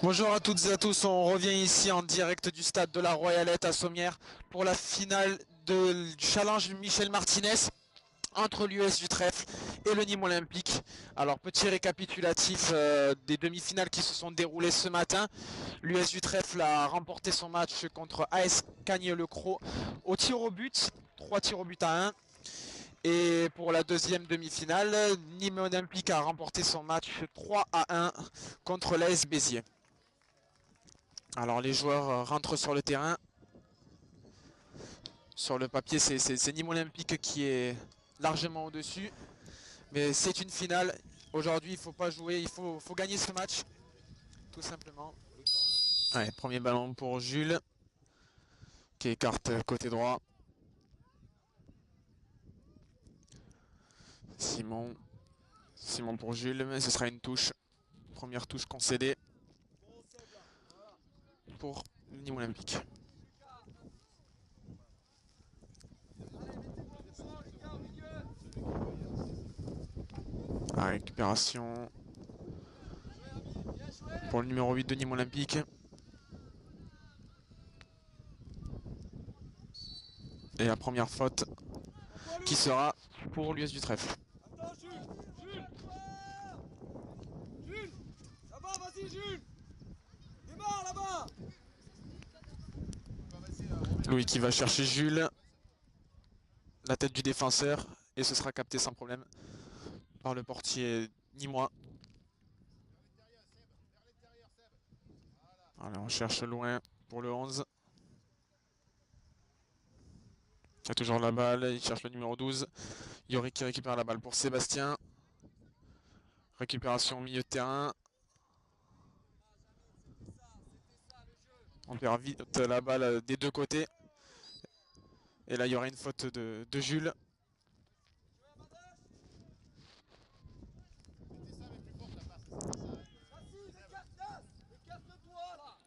Bonjour à toutes et à tous, on revient ici en direct du stade de la Royalette à Sommières pour la finale du challenge Michel Martinez entre l'US du Trèfle et le Nîmes Olympique. Alors petit récapitulatif des demi-finales qui se sont déroulées ce matin. L'US du Trèfle a remporté son match contre AS Cagnes-le-Croc au tir au but, 3 tirs au but à 1. Et pour la deuxième demi-finale, Nîmes Olympique a remporté son match 3 à 1 contre l'AS Béziers. Alors les joueurs rentrent sur le terrain. Sur le papier, c'est Nîmes Olympique qui est largement au-dessus. Mais c'est une finale. Aujourd'hui, il ne faut pas jouer, il faut gagner ce match. Tout simplement. Allez, premier ballon pour Jules, qui écarte côté droit. Simon. Simon pour Jules, mais ce sera une touche. Première touche concédée pour le Nîmes Olympique. La récupération pour le numéro 8 de Nîmes Olympique. Et la première faute qui sera pour l'US du Trèfle. Attends, Jules! Jules! Jules! Ça va, vas-y, Jules! Démarre là-bas! Louis qui va chercher Jules. La tête du défenseur. Et ce sera capté sans problème par le portier nîmois. Allez, on cherche loin pour le 11. Qui a toujours la balle. Il cherche le numéro 12. Yorick qui récupère la balle pour Sébastien. Récupération au milieu de terrain. On perd vite la balle des deux côtés. Et là, il y aura une faute de Jules. Écarte-toi là!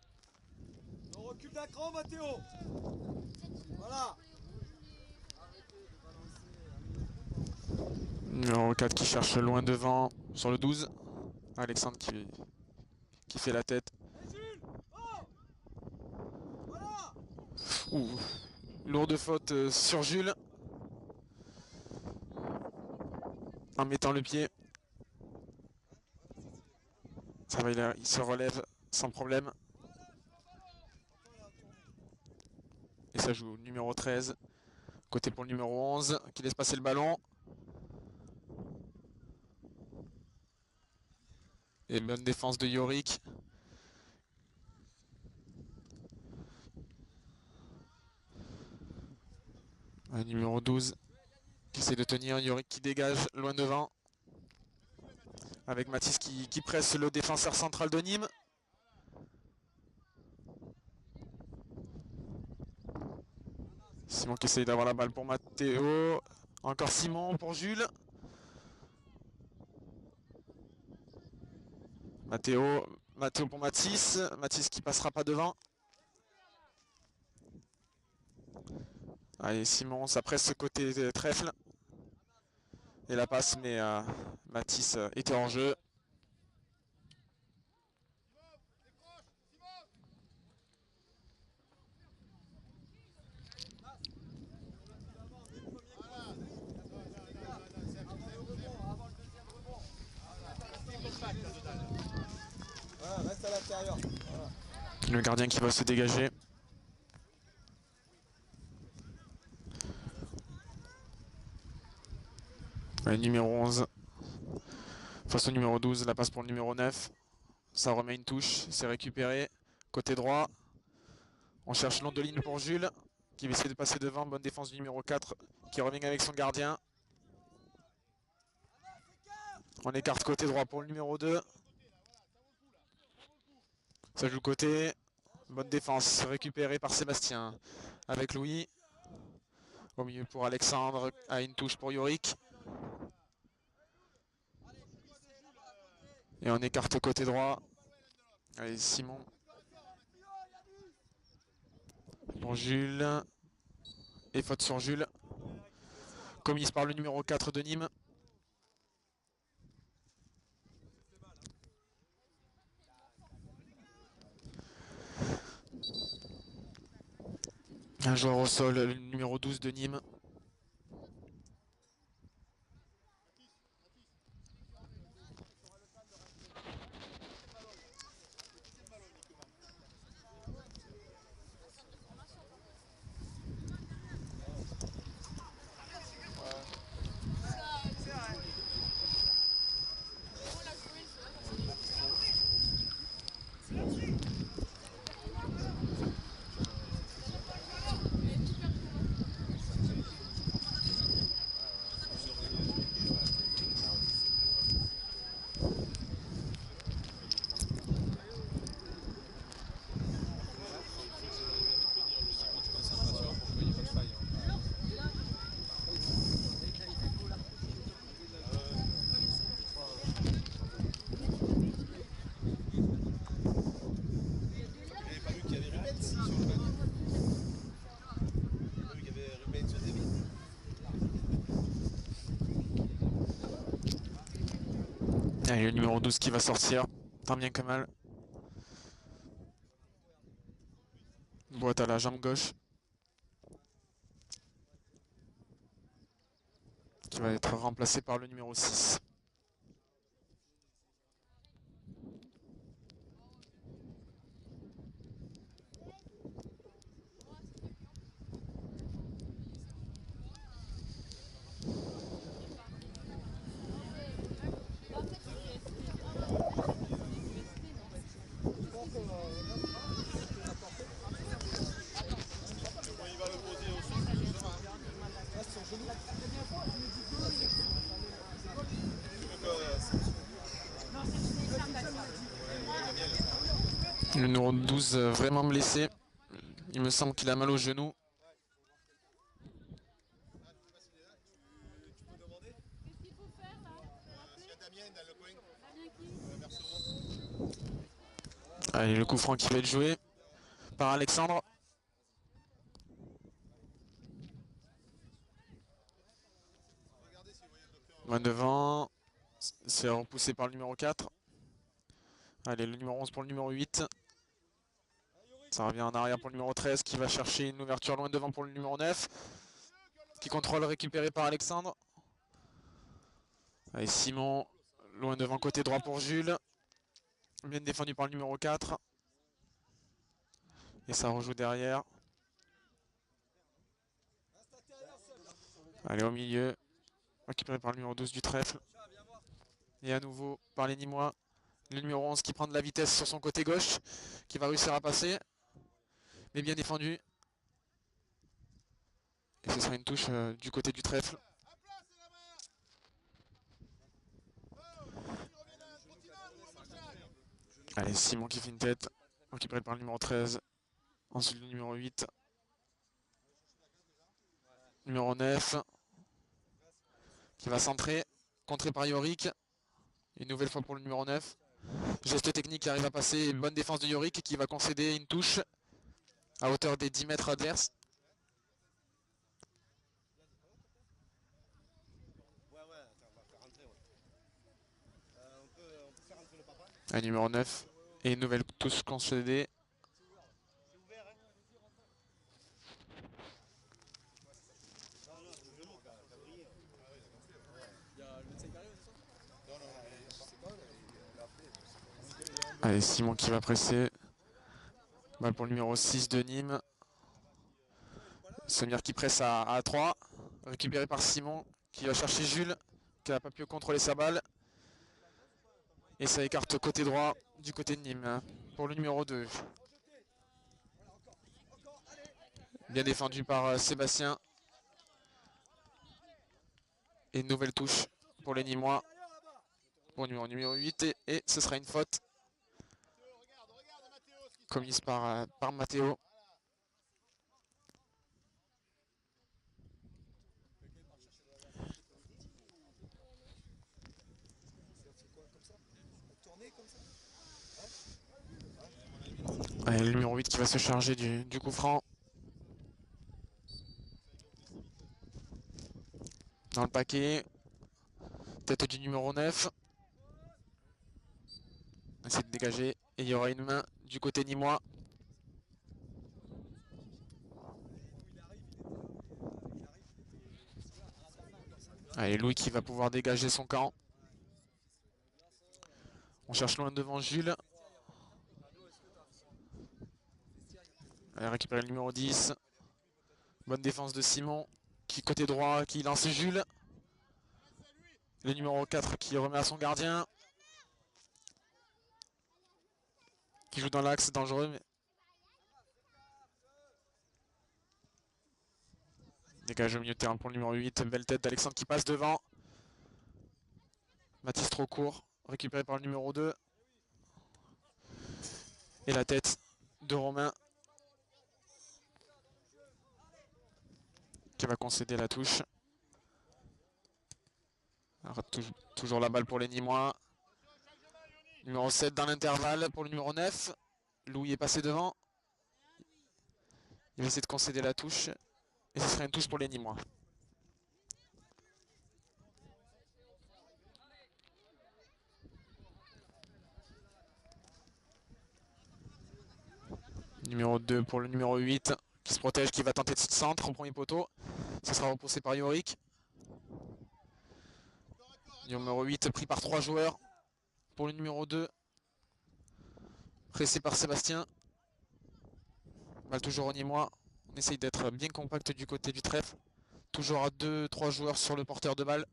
On recule d'un cran, Mathéo! Voilà! Numéro 4 qui cherche loin devant sur le 12. Alexandre qui fait la tête. Et Jules! Oh! Voilà! Ouh, lourde faute sur Jules. En mettant le pied. Ça va, il se relève sans problème. Et ça joue numéro 13. Côté pour le numéro 11 qui laisse passer le ballon. Et bonne défense de Yorick. Numéro 12 qui essaie de tenir. Yorick qui dégage loin devant. Avec Mathis qui presse le défenseur central de Nîmes. Simon qui essaye d'avoir la balle pour Mathéo. Encore Simon pour Jules. Mathéo pour Mathis. Mathis qui passera pas devant. Allez, Simon, ça presse ce côté trèfle. Et la passe, mais Mathis était en jeu. Voilà, reste à l'intérieur. Voilà. Le gardien qui va se dégager. Le numéro 11 face au numéro 12, la passe pour le numéro 9. Ça remet une touche, c'est récupéré. Côté droit, on cherche long de ligne pour Jules, qui va essayer de passer devant. Bonne défense du numéro 4, qui revient avec son gardien. On écarte côté droit pour le numéro 2. Ça joue côté. Bonne défense récupérée par Sébastien. Avec Louis. Au milieu pour Alexandre. À une touche pour Yorick. Et on écarte côté droit. Allez, Simon. Pour Jules. Et faute sur Jules. Commise par le numéro 4 de Nîmes. Un joueur au sol, le numéro 12 de Nîmes. Allez, le numéro 12 qui va sortir, tant bien que mal. Boîte à la jambe gauche. Qui va être remplacé par le numéro 6. Le numéro 12 vraiment blessé. Il me semble qu'il a mal au genou. Allez, le coup franc qui va être joué par Alexandre. Loin devant. C'est repoussé par le numéro 4. Allez, le numéro 11 pour le numéro 8. Ça revient en arrière pour le numéro 13 qui va chercher une ouverture loin devant pour le numéro 9. Qui contrôle récupéré par Alexandre. Allez, Simon, loin devant côté droit pour Jules. Bien défendu par le numéro 4. Et ça rejoue derrière. Allez, au milieu. Récupéré par le numéro 12 du trèfle. Et à nouveau par les Nîmois. Le numéro 11 qui prend de la vitesse sur son côté gauche. Qui va réussir à passer. Mais bien défendu. Et ce sera une touche du côté du trèfle. Allez, Simon qui fait une tête. Récupéré par le numéro 13. Ensuite le numéro 8. Numéro 9. Qui va centrer. Contré par Yorick. Une nouvelle fois pour le numéro 9. Geste technique qui arrive à passer. Bonne défense de Yorick qui va concéder une touche à hauteur des 10 mètres adverses. Un numéro 9. Et une nouvelle touche concédée. Allez, Simon qui va presser. Balle pour le numéro 6 de Nîmes. Semir qui presse à 3. Récupéré par Simon qui va chercher Jules. Qui n'a pas pu contrôler sa balle. Et ça écarte côté droit du côté de Nîmes. Pour le numéro 2. Bien défendu par Sébastien. Et une nouvelle touche pour les Nîmois. Pour le numéro 8. Et ce sera une faute. Commise par Matteo. Allez, le numéro 8 qui va se charger du coup franc. Dans le paquet. Tête du numéro 9. Essaie de dégager. Et il y aura une main du côté nîmois. Allez, Louis qui va pouvoir dégager son camp. On cherche loin devant Jules. Allez, récupérer le numéro 10. Bonne défense de Simon. Qui côté droit, qui lance Jules. Le numéro 4 qui remet à son gardien. Qui joue dans l'axe, dangereux. Mais... dégage au milieu de terrain pour le numéro 8. Belle tête d'Alexandre qui passe devant. Mathis trop court. Récupéré par le numéro 2. Et la tête de Romain. Qui va concéder la touche. Alors, toujours la balle pour les Nîmois. Numéro 7 dans l'intervalle pour le numéro 9. Louis est passé devant. Il va essayer de concéder la touche. Et ce serait une touche pour les Nîmois. Numéro 2 pour le numéro 8. Qui se protège, qui va tenter de centre au premier poteau. Ça sera repoussé par Yorick. Numéro 8 pris par 3 joueurs. Pour le numéro 2. Pressé par Sébastien. Balle toujours au Nîmois. On essaye d'être bien compact du côté du trèfle. Toujours à 2-3 joueurs sur le porteur de balle.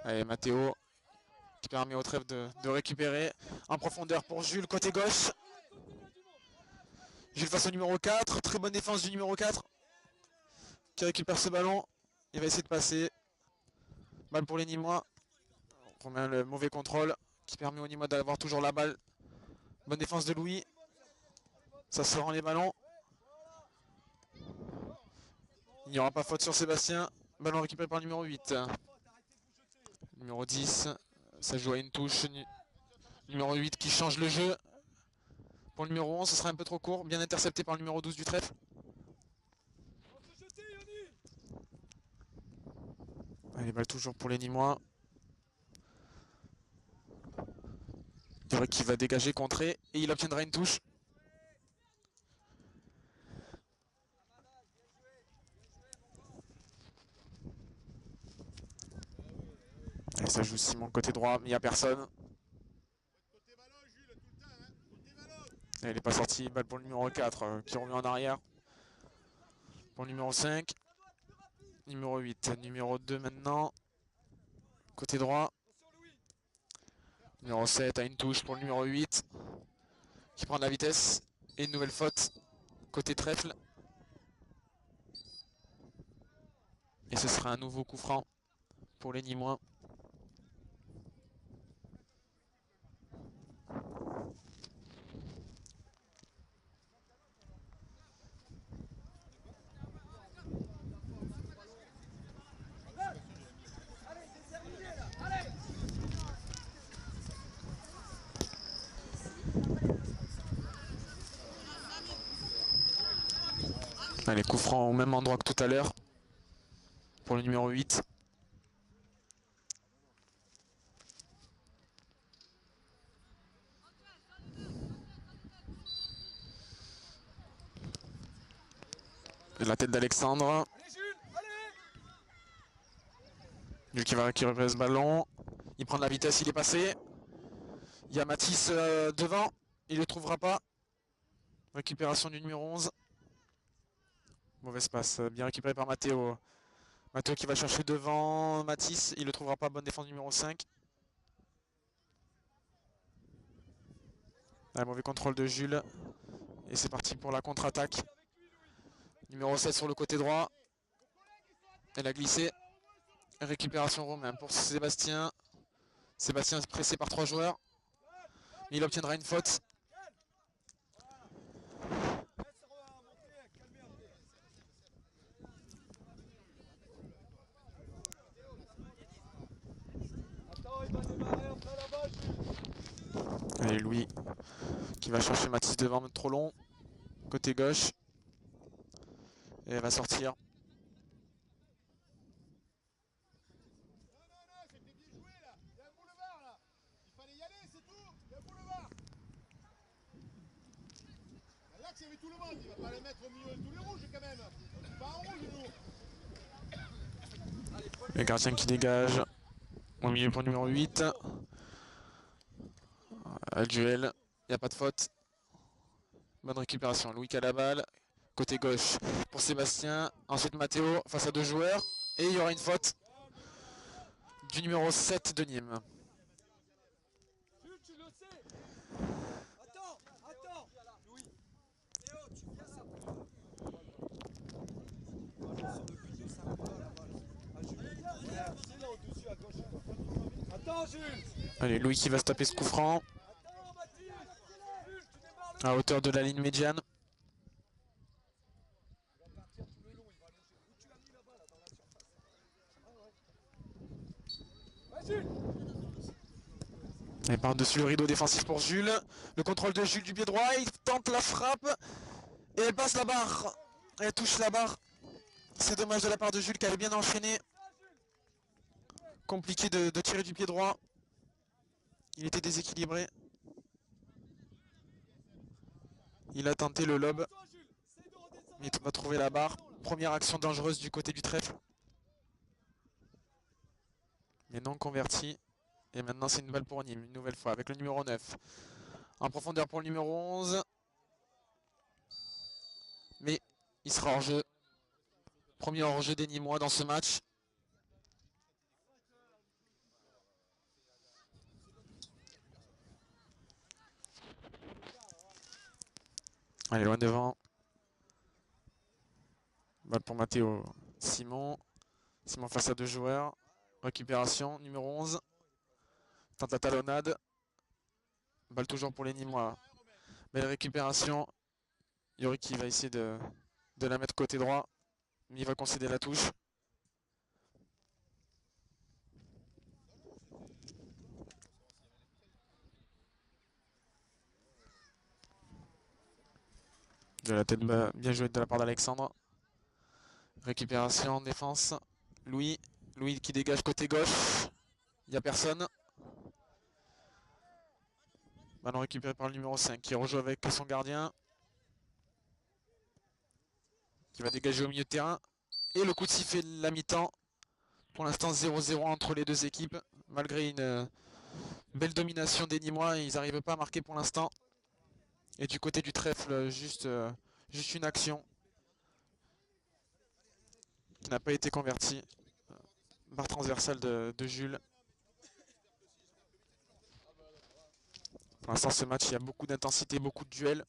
Allez, Mathéo qui permet au trèfle de récupérer. En profondeur pour Jules, côté gauche. Jules face au numéro 4. Très bonne défense du numéro 4. Qui récupère ce ballon. Il va essayer de passer. Balle pour les Nîmois. On remet le mauvais contrôle qui permet aux Nîmois d'avoir toujours la balle. Bonne défense de Louis. Ça se rend les ballons. Il n'y aura pas faute sur Sébastien. Ballon récupéré par le numéro 8. Numéro 10. Ça joue à une touche. Numéro 8 qui change le jeu. Pour le numéro 11, ce sera un peu trop court. Bien intercepté par le numéro 12 du trèfle. Allez, balle toujours pour les Nîmois. Qui va dégager, contrer. Et il obtiendra une touche. Et ça joue Simon côté droit, mais il n'y a personne. Elle n'est pas sortie, balle pour le numéro 4 qui revient en arrière. Pour le numéro 5. Numéro 8, numéro 2 maintenant. Côté droit. Numéro 7 a une touche pour le numéro 8. Qui prend de la vitesse. Et une nouvelle faute. Côté trèfle. Et ce sera un nouveau coup franc pour les Nîmois. Allez, coup franc au même endroit que tout à l'heure. Pour le numéro 8. La tête d'Alexandre. Jules qui va récupérer ce ballon. Il prend de la vitesse, il est passé. Il y a Mathis devant. Il ne le trouvera pas. Récupération du numéro 11. Mauvaise passe. Bien récupéré par Mathéo. Mathéo qui va chercher devant Mathis. Il ne le trouvera pas. Bonne défense du numéro 5. Un mauvais contrôle de Jules. Et c'est parti pour la contre-attaque. Numéro 7 sur le côté droit. Elle a glissé. Récupération Romain pour Sébastien. Sébastien pressé par 3 joueurs. Il obtiendra une faute. Allez, Louis qui va chercher Mathis devant, trop long. Côté gauche. Et elle va sortir. Il y avait tout le monde, il va pas les mettre au milieu de tous les rouges quand même. Pas en rouge nous. Le gardien qui dégage. Au milieu pour le numéro 8. Le duel. Il n'y a pas de faute. Bonne récupération. Louis qui a la balle. Côté gauche pour Sébastien. Ensuite Matteo face à deux joueurs. Et il y aura une faute du numéro 7 de Nîmes. Jules, tu le sais. Attends. Louis. Théo, tu viens là. C'est là au-dessus à gauche. Attends, Jules. Allez, Louis qui va se taper ce coup franc. Attends, Mathis. Jules, tu démarres le... À hauteur de la ligne médiane. Et par-dessus le rideau défensif pour Jules. Le contrôle de Jules du pied droit. Il tente la frappe. Et elle passe la barre. Elle touche la barre. C'est dommage de la part de Jules qui avait bien enchaîné. Compliqué de tirer du pied droit. Il était déséquilibré. Il a tenté le lob. Mais il va trouver la barre. Première action dangereuse du côté du trèfle. Mais non converti. Et maintenant c'est une balle pour Nîmes, une nouvelle fois avec le numéro 9. En profondeur pour le numéro 11. Mais il sera hors jeu. Premier hors jeu des Nîmois dans ce match. Allez, loin devant. Balle pour Matteo. Simon face à deux joueurs. Récupération, numéro 11. Tente la talonnade. Balle toujours pour les Nîmois. Belle récupération. Yori qui va essayer de la mettre côté droit. Mais il va concéder la touche. De la tête bien jouée de la part d'Alexandre. Récupération, défense. Louis qui dégage côté gauche. Il n'y a personne. Ballon récupéré par le numéro 5 qui rejoue avec son gardien. Qui va dégager au milieu de terrain. Et le coup de sifflet de la mi-temps. Pour l'instant 0-0 entre les deux équipes. Malgré une belle domination des Nîmois, ils n'arrivent pas à marquer pour l'instant. Et du côté du trèfle, juste une action qui n'a pas été convertie. Barre transversale de Jules. Pour l'instant, ce match, il y a beaucoup d'intensité, beaucoup de duels.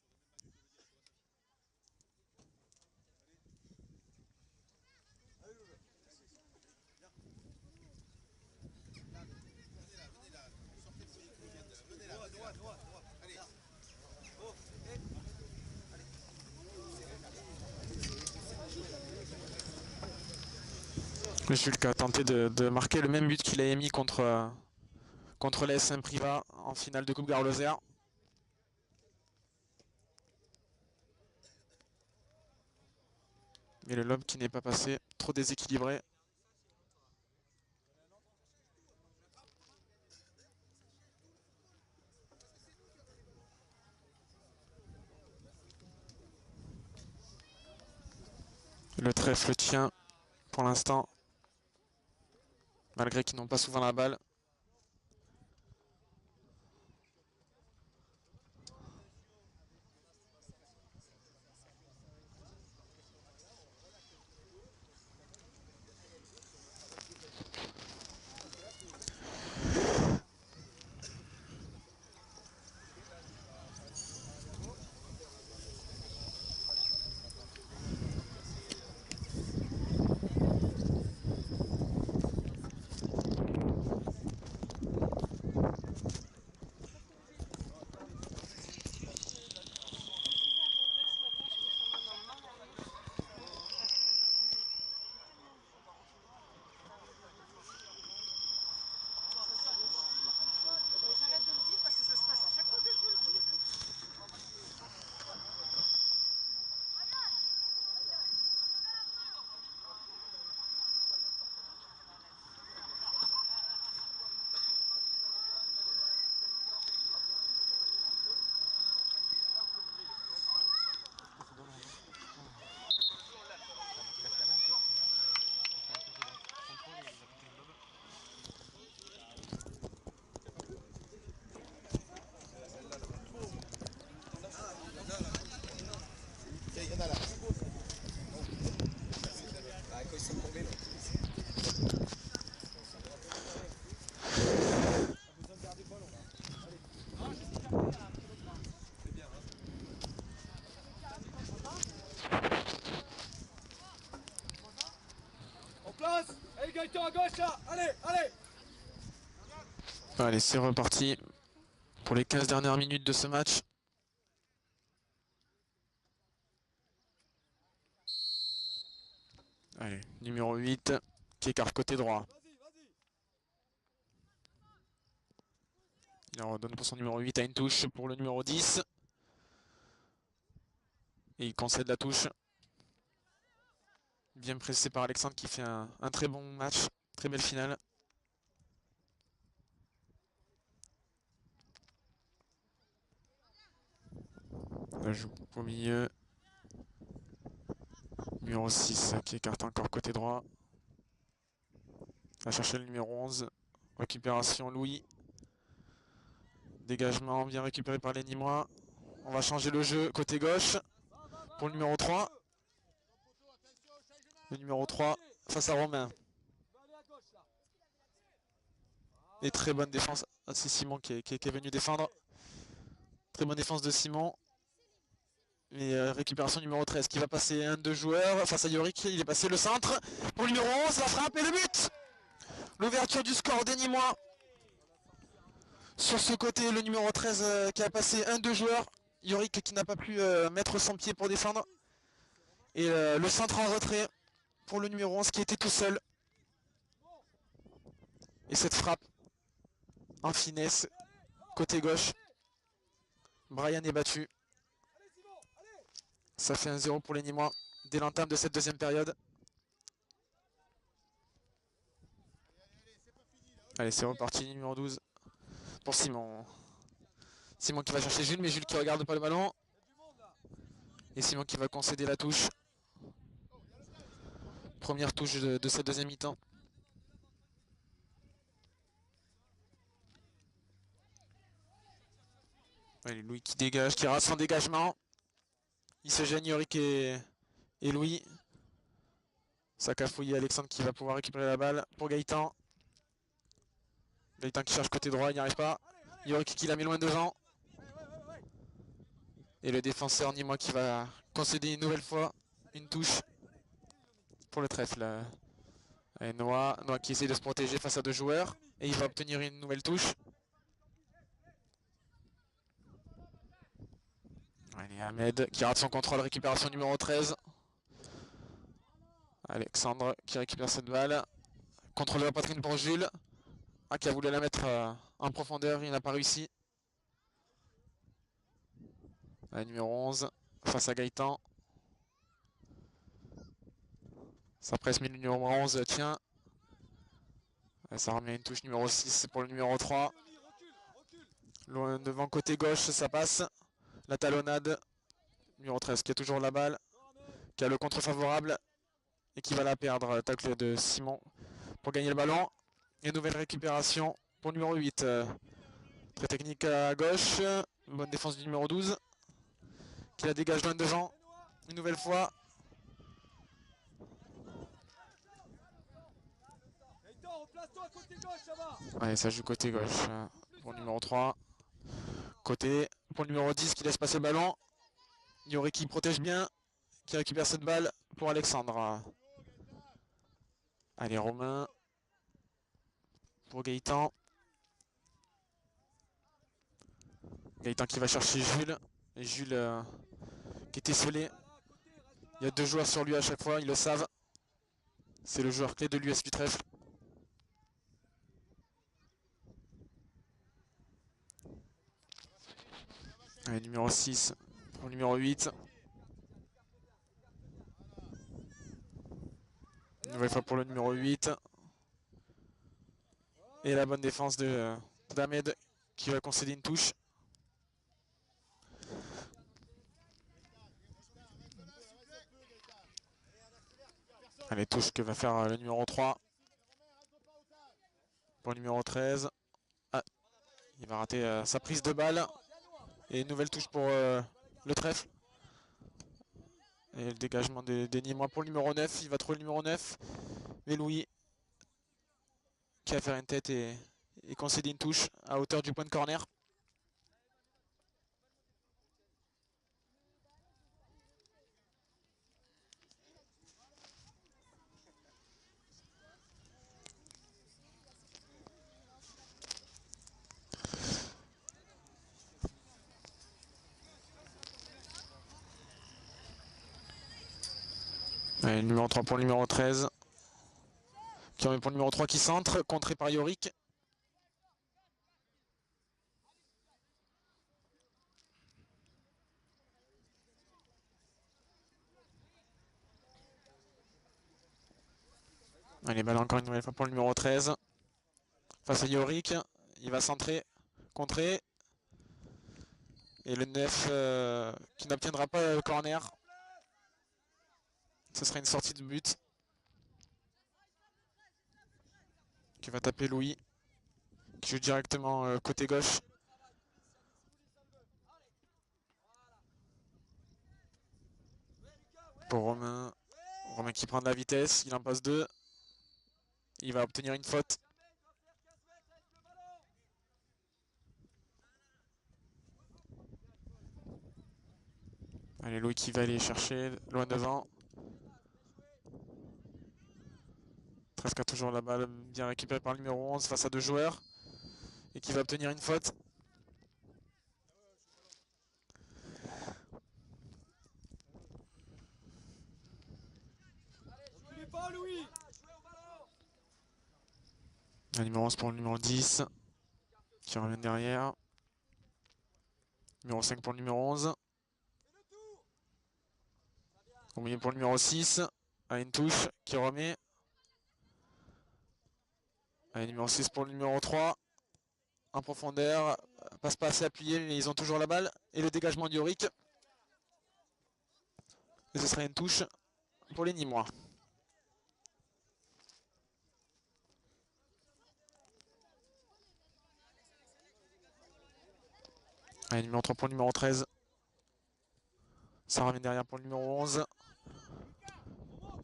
Jules qui a tenté de marquer le même but qu'il a émis contre l'AS Saint-Privat en finale de Coupe Gare-Lozère. Mais le lob qui n'est pas passé, trop déséquilibré. Le trèfle tient pour l'instant, malgré qu'ils n'ont pas souvent la balle. Gaëtan à gauche là. Allez, allez. Allez, c'est reparti pour les 15 dernières minutes de ce match. Allez, numéro 8 qui écarte côté droit. Vas-y, vas-y. Il en redonne pour son numéro 8 à une touche pour le numéro 10. Et il concède la touche. Bien pressé par Alexandre qui fait un très bon match. Très belle finale. La joue au milieu. Numéro 6 qui écarte encore côté droit. Va chercher le numéro 11. Récupération Louis. Dégagement bien récupéré par les Nîmois. On va changer le jeu côté gauche pour le numéro 3. Le numéro 3 face à Romain. Allez à gauche là. Et très bonne défense. Ah, c'est Simon qui est venu défendre. Très bonne défense de Simon. Et récupération numéro 13 qui va passer un de joueurs face à Yorick. Il est passé le centre pour le numéro 11. La frappe et le but. L'ouverture du score des Nîmois. Sur ce côté, le numéro 13 qui a passé un de joueurs. Yorick qui n'a pas pu mettre son pied pour défendre. Et le centre en retrait pour le numéro 11 qui était tout seul. Et cette frappe en finesse côté gauche. Brian est battu. Allez Simon, allez. Ça fait 1-0 pour les Nîmois dès l'entame de cette deuxième période. Allez, c'est reparti, numéro 12 pour Simon. Simon qui va chercher Jules, mais Jules qui regarde pas le ballon. Il y a du monde là. Et Simon qui va concéder la touche. Première touche de cette deuxième mi-temps. Allez, Louis qui dégage, qui rate son dégagement. Il se gêne, Yorick et Louis. Ça cafouille Alexandre qui va pouvoir récupérer la balle pour Gaëtan. Gaëtan qui cherche côté droit, il n'y arrive pas. Yorick qui la met loin devant. Et le défenseur Nîmois qui va concéder une nouvelle fois une touche pour le trèfle. Allez, Noah qui essaie de se protéger face à deux joueurs. Et il va obtenir une nouvelle touche. Allez, Ahmed qui rate son contrôle, récupération numéro 13. Alexandre qui récupère cette balle. Contrôle de la poitrine pour Jules. Ah, qui a voulu la mettre en profondeur, il n'a pas réussi. Allez, numéro 11 face à Gaëtan. Ça presse, mais le numéro 11 tient. Ça remet une touche numéro 6 pour le numéro 3. Loin devant côté gauche, ça passe. La talonnade. Numéro 13 qui a toujours la balle. Qui a le contre favorable. Et qui va la perdre. Tacle de Simon pour gagner le ballon. Et nouvelle récupération pour le numéro 8. Très technique à gauche. Bonne défense du numéro 12. Qui la dégage loin devant. Une nouvelle fois. Gaëtan, replace-toi à côté gauche là-bas. Allez, ça joue côté gauche pour le numéro 3. Côté pour le numéro 10 qui laisse passer le ballon. Yorick qui protège bien. Qui récupère cette balle pour Alexandre. Allez, Romain. Pour Gaëtan. Gaëtan qui va chercher Jules. Et Jules qui est esselé. Il y a deux joueurs sur lui à chaque fois, ils le savent. C'est le joueur clé de l'US du trèfle. Allez, numéro 6 pour le numéro 8. Une nouvelle fois pour le numéro 8. Et la bonne défense d'Ahmed qui va concéder une touche. Allez, touche que va faire le numéro 3. Pour le numéro 13. Ah, il va rater sa prise de balle. Et une nouvelle touche pour le trèfle. Et le dégagement des Nîmois pour le numéro 9. Il va trouver le numéro 9. Mais Louis qui va faire une tête et concéder une touche à hauteur du point de corner. Allez, numéro 3 pour le numéro 13. Qui remet pour le numéro 3 qui centre, contré par Yorick. Allez, balle encore une nouvelle fois pour le numéro 13. Face à Yorick, il va centrer, contrer. Et le 9 qui n'obtiendra pas le corner. Ce sera une sortie de but. Qui va taper Louis. Qui joue directement côté gauche. Pour Romain. Romain qui prend de la vitesse, il en passe 2. Il va obtenir une faute. Allez, Louis qui va aller chercher loin devant. Presque a toujours la balle bien récupérée par le numéro 11 face à 2 joueurs. Et qui va obtenir une faute. Le numéro 11 pour le numéro 10. Qui revient derrière. Numéro 5 pour le numéro 11. Au milieu pour le numéro 6. À une touche qui remet. Allez, numéro 6 pour le numéro 3. En profondeur. Passe pas assez appuyé, mais ils ont toujours la balle. Et le dégagement de Yorick. Et ce sera une touche pour les Nîmois. Allez, numéro 3 pour le numéro 13. Ça revient derrière pour le numéro 11.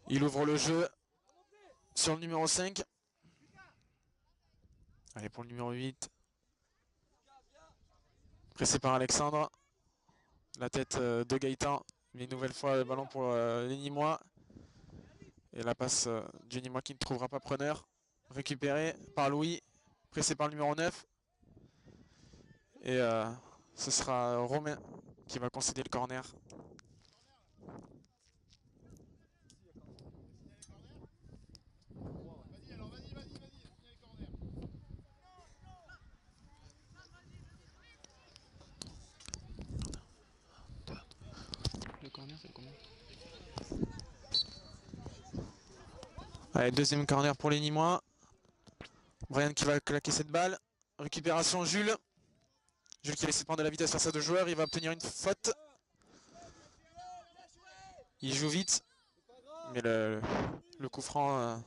Il ouvre le jeu sur le numéro 5. Allez, pour le numéro 8. Pressé par Alexandre. La tête de Gaëtan. Mais une nouvelle fois le ballon pour les Nîmois. Et la passe du Nîmois qui ne trouvera pas preneur. Récupéré par Louis. Pressé par le numéro 9. Et ce sera Romain qui va concéder le corner. Le corner, c'est combien? Allez, deuxième corner pour les Nîmois. Brian qui va claquer cette balle. Récupération Jules. Jules qui a laissé prendre de la vitesse face à 2 joueurs. Il va obtenir une faute. Il joue vite. Mais le coup franc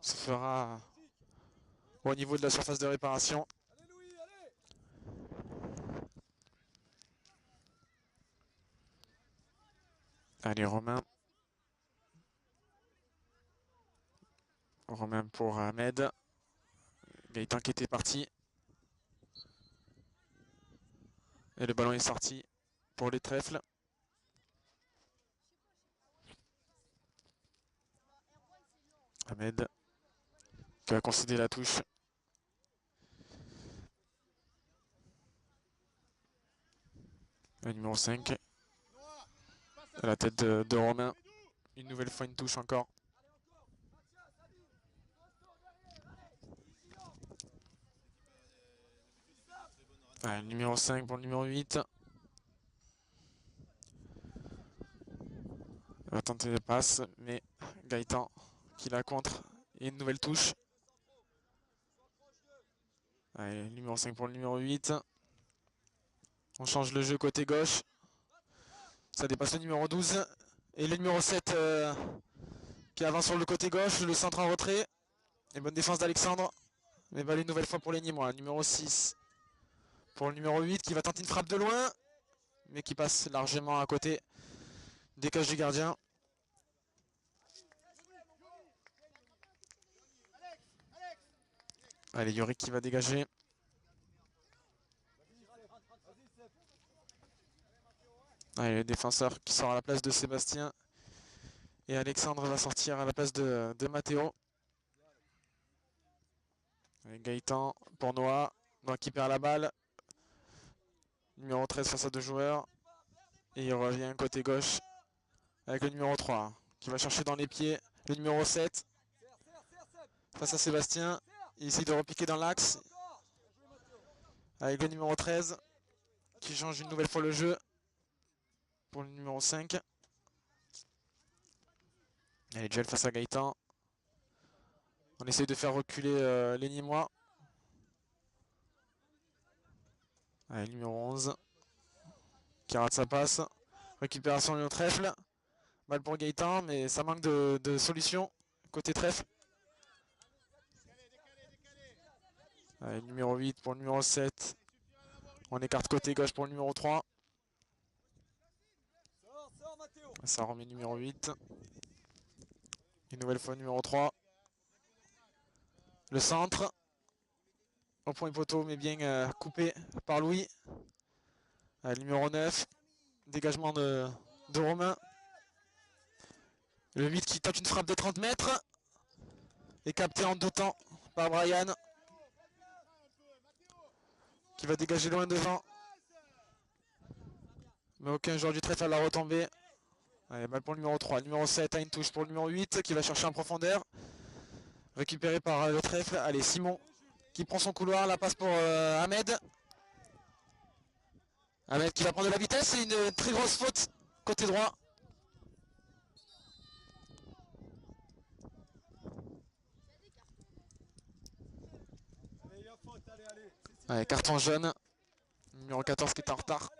se fera au niveau de la surface de réparation. Allez, Romain. Romain pour Ahmed. Gaëtan qui était parti. Et le ballon est sorti pour les trèfles. Ahmed qui va concéder la touche. Le numéro 5. À la tête de Romain. Une nouvelle fois une touche encore. Allez, le numéro 5 pour le numéro 8. Il va tenter les passes, mais Gaëtan qui la contre. Et une nouvelle touche. Allez, numéro 5 pour le numéro 8. On change le jeu côté gauche. Ça dépasse le numéro 12. Et le numéro 7 qui avance sur le côté gauche. Le centre en retrait. Et bonne défense d'Alexandre. Mais balle une nouvelle fois pour les Nîmois. Numéro 6 pour le numéro 8 qui va tenter une frappe de loin. Mais qui passe largement à côté des cages du gardien. Allez, Yorick qui va dégager. Allez, le défenseur qui sort à la place de Sébastien. Et Alexandre va sortir à la place de Matteo. Allez, Gaëtan pour Noah. Noah qui perd la balle. Numéro 13 face à 2 joueurs. Et il revient côté gauche avec le numéro 3. qui va chercher dans les pieds le numéro 7 face à Sébastien. Il essaye de repiquer dans l'axe avec le numéro 13 qui change une nouvelle fois le jeu pour le numéro 5. Allez, duel face à Gaëtan. On essaye de faire reculer les Nîmois. Allez, numéro 11 qui rate sa passe. Récupération au trèfle. Balle pour Gaëtan, mais ça manque de solution côté trèfle. Allez, numéro 8 pour le numéro 7. On écarte côté gauche pour le numéro 3. Ça remet numéro 8. Une nouvelle fois numéro 3. Le centre. Au point poteau, mais bien coupé par Louis. Allez, numéro 9. Dégagement de Romain. Le 8 qui tente une frappe de 30 mètres. Et capté en 2 temps par Brian. Qui va dégager loin devant. Mais aucun joueur du trèfle à la retombée. Allez, balle pour le numéro 3. Le numéro 7 a une touche pour le numéro 8 qui va chercher en profondeur. Récupéré par le trèfle. Allez, Simon qui prend son couloir. La passe pour Ahmed. Ahmed qui va prendre de la vitesse et une très grosse faute côté droit. Allez, carton jaune. Numéro 14 qui est en retard.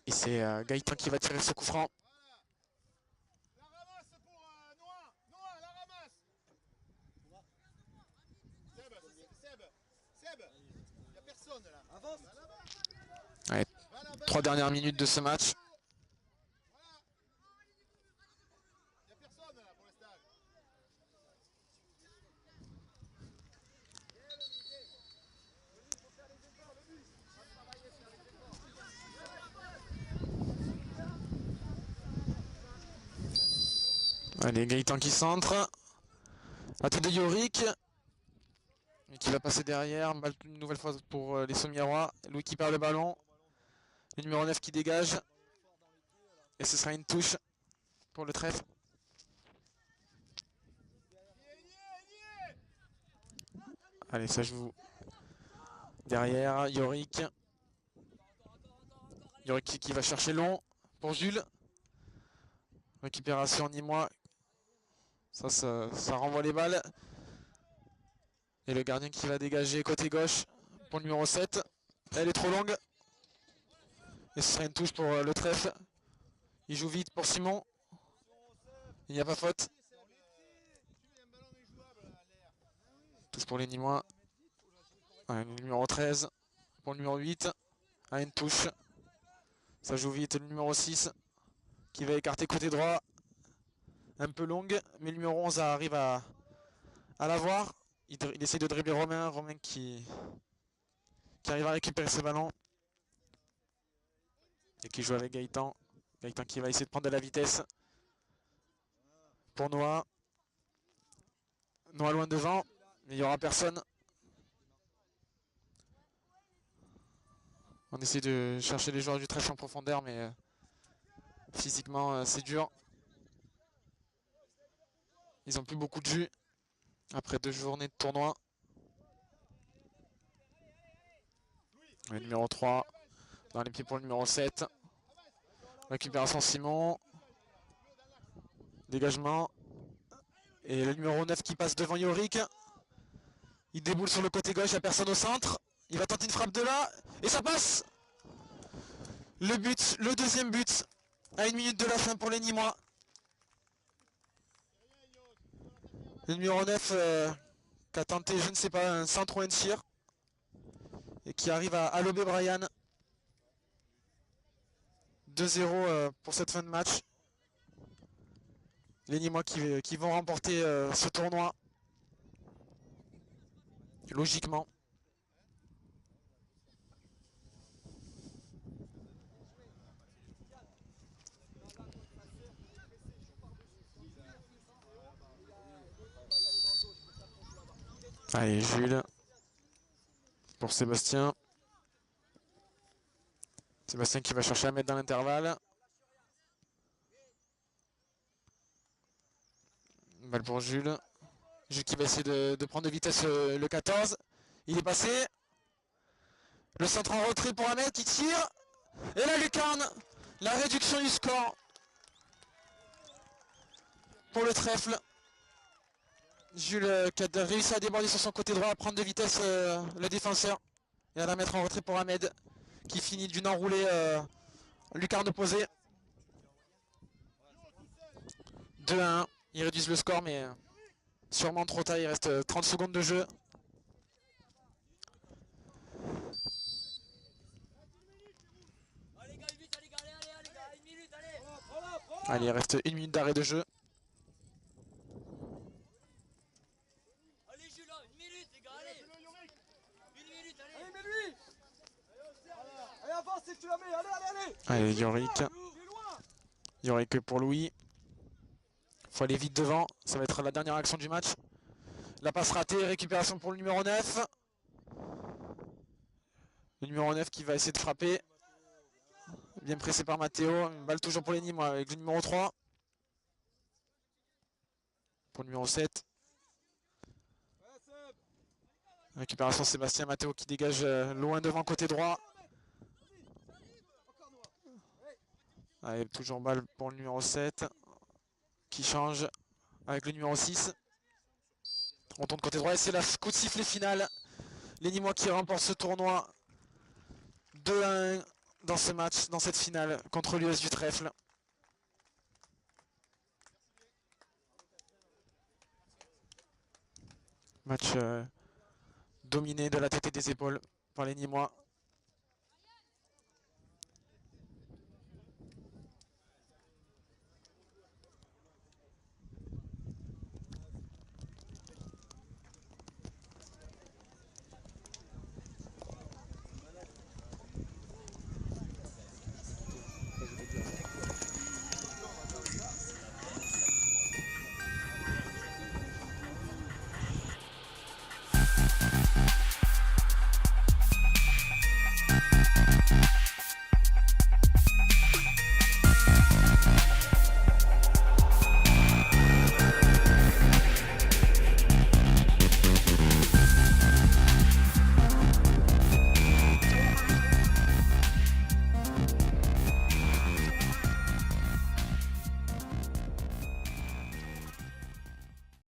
Et c'est Gaëtan qui va tirer ce coup franc. Allez, 3 dernières minutes de ce match. Allez, Gaëtan qui centre. À tout de Yorick. Qui va passer derrière. Une nouvelle fois pour les Sommiérois. Louis qui perd le ballon. Le numéro 9 qui dégage. Et ce sera une touche pour le trèfle. Allez, ça joue derrière. Yorick. Yorick qui va chercher long pour Jules. Récupération Nîmois. Ça renvoie les balles. Et le gardien qui va dégager côté gauche pour le numéro 7. Elle est trop longue. Et ce sera une touche pour le trèfle. Il joue vite pour Simon. Il n'y a pas faute. Touche pour les Nîmois. Le numéro 13 pour le numéro 8. Une touche. Ça joue vite. Le numéro 6 qui va écarter côté droit. Un peu longue. Mais le numéro 11 arrive à l'avoir. Il essaie de dribbler Romain. Romain qui arrive à récupérer ce ballon. Et qui joue avec Gaëtan. Gaëtan qui va essayer de prendre de la vitesse. Pour Noah. Noah loin devant. Mais il n'y aura personne. On essaie de chercher les joueurs du trèfle en profondeur. Mais physiquement c'est dur. Ils n'ont plus beaucoup de jus. Après 2 journées de tournoi. Le numéro 3 dans les pieds pour le numéro 7. Récupération Simon. Dégagement. Et le numéro 9 qui passe devant Yorick. Il déboule sur le côté gauche, il n'y a personne au centre. Il va tenter une frappe de là. Et ça passe. Le but, le deuxième but. À 1 minute de la fin pour les Nîmois. Le numéro 9 qui a tenté, je ne sais pas, un centre ou un tir. Et qui arrive à lober Brian. 2-0 pour cette fin de match. Les Nîmois qui vont remporter ce tournoi. Logiquement. Allez, Jules. Pour Sébastien. Sébastien qui va chercher à mettre dans l'intervalle. Balle pour Jules. Jules qui va essayer de prendre de vitesse le 14. Il est passé. Le centre en retrait pour Ahmed qui tire. Et la lucarne. La réduction du score pour le trèfle. Jules qui a réussi à déborder sur son côté droit, à prendre de vitesse le défenseur. Et à la mettre en retrait pour Ahmed qui finit d'une enroulée lucarne opposée. 2-1. Ils réduisent le score mais sûrement trop tard. Il reste 30 secondes de jeu. Allez, il reste 1 minute d'arrêt de jeu. Allez Jules, 1 minute les gars, allez. 1 minute, allez. Allez, mets-lui. Allez, avance si tu la mets, allez. Allez, Yorick pour Louis. Faut aller vite devant, ça va être la dernière action du match. La passe ratée, récupération pour le numéro 9. Le numéro 9 qui va essayer de frapper. Bien pressé par Matteo. Une balle toujours pour les Nîmes avec le numéro 3. Pour le numéro 7. Récupération Sébastien Matteo qui dégage loin devant côté droit. Allez, toujours balle pour le numéro 7. Qui change avec le numéro 6. On tourne côté droit et c'est la coup de sifflet final. Les Nîmois qui remportent ce tournoi 2-1 dans ce match, dans cette finale contre l'US du Trèfle. Match dominé de la tête et des épaules par les Nîmois.